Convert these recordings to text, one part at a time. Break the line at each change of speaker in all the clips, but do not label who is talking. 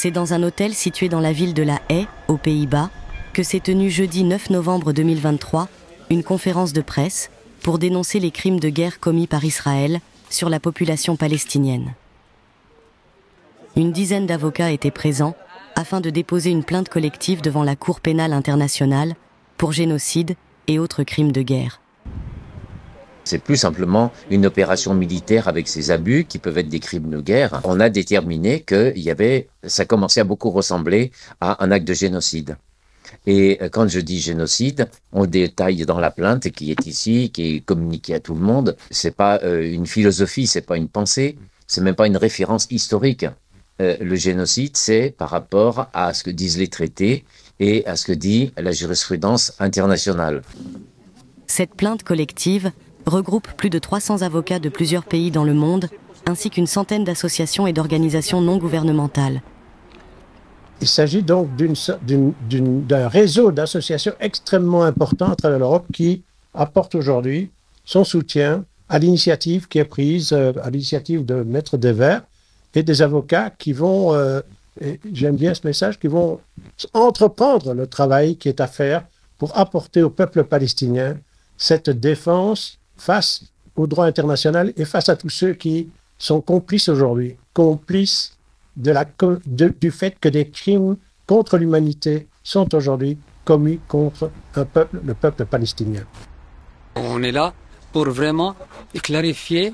C'est dans un hôtel situé dans la ville de La Haye, aux Pays-Bas, que s'est tenue jeudi 9 novembre 2023 une conférence de presse pour dénoncer les crimes de guerre commis par Israël sur la population palestinienne. Une dizaine d'avocats étaient présents afin de déposer une plainte collective devant la Cour pénale internationale pour génocide et autres crimes de guerre.
C'est plus simplement une opération militaire avec ses abus qui peuvent être des crimes de guerre. On a déterminé que ça commençait à beaucoup ressembler à un acte de génocide. Et quand je dis génocide, on détaille dans la plainte qui est ici, qui est communiquée à tout le monde. C'est pas une philosophie, c'est pas une pensée, c'est même pas une référence historique. Le génocide, c'est par rapport à ce que disent les traités et à ce que dit la jurisprudence internationale.
Cette plainte collective regroupe plus de 300 avocats de plusieurs pays dans le monde, ainsi qu'une centaine d'associations et d'organisations non gouvernementales.
Il s'agit donc d'un réseau d'associations extrêmement important à travers l'Europe qui apporte aujourd'hui son soutien à l'initiative qui est prise, à l'initiative de Maître Dever et des avocats qui vont, et j'aime bien ce message, qui vont entreprendre le travail qui est à faire pour apporter au peuple palestinien cette défense face au droit international et face à tous ceux qui sont complices aujourd'hui, complices du fait que des crimes contre l'humanité sont aujourd'hui commis contre un peuple, le peuple palestinien.
On est là pour vraiment clarifier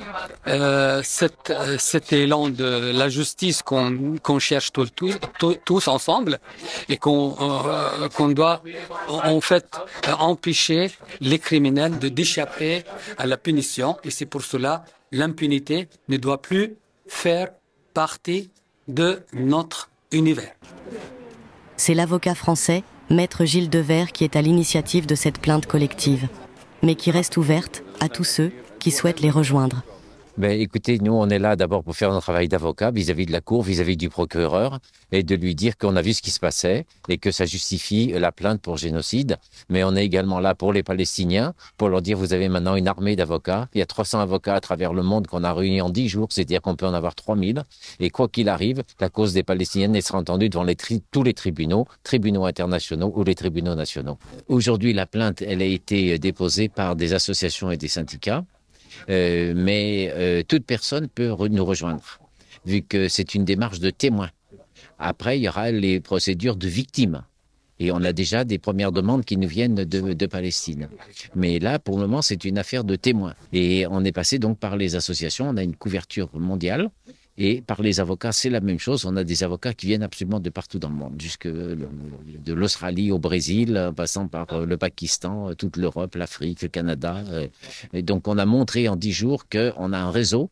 cet élan de la justice qu'on cherche tous ensemble et qu'on doit en fait empêcher les criminels d'échapper à la punition. Et c'est pour cela l'impunité ne doit plus faire partie de notre univers.
C'est l'avocat français, Maître Gilles Dever, qui est à l'initiative de cette plainte collective, mais qui reste ouverte à tous ceux qui souhaitent les rejoindre.
Écoutez, nous on est là d'abord pour faire un travail d'avocat vis-à-vis de la Cour, vis-à-vis du procureur, et de lui dire qu'on a vu ce qui se passait et que ça justifie la plainte pour génocide. Mais on est également là pour les Palestiniens, pour leur dire vous avez maintenant une armée d'avocats. Il y a 300 avocats à travers le monde qu'on a réunis en 10 jours, c'est-à-dire qu'on peut en avoir 3000. Et quoi qu'il arrive, la cause des Palestiniens sera entendue devant tous les tribunaux internationaux ou les tribunaux nationaux. Aujourd'hui, la plainte, elle a été déposée par des associations et des syndicats. Mais toute personne peut nous rejoindre, vu que c'est une démarche de témoin. Après, il y aura les procédures de victimes. Et on a déjà des premières demandes qui nous viennent de Palestine. Mais là, pour le moment, c'est une affaire de témoin. Et on est passé donc par les associations, on a une couverture mondiale. Et par les avocats, c'est la même chose. On a des avocats qui viennent absolument de partout dans le monde, jusque de l'Australie au Brésil, en passant par le Pakistan, toute l'Europe, l'Afrique, le Canada. Et donc, on a montré en 10 jours qu'on a un réseau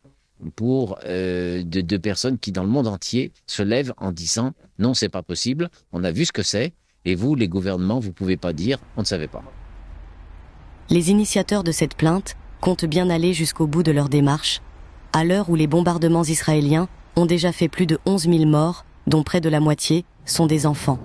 pour de personnes qui, dans le monde entier, se lèvent en disant « Non, c'est pas possible, on a vu ce que c'est, et vous, les gouvernements, vous pouvez pas dire « On ne savait pas ».
Les initiateurs de cette plainte comptent bien aller jusqu'au bout de leur démarche, à l'heure où les bombardements israéliens ont déjà fait plus de 11 000 morts, dont près de la moitié sont des enfants.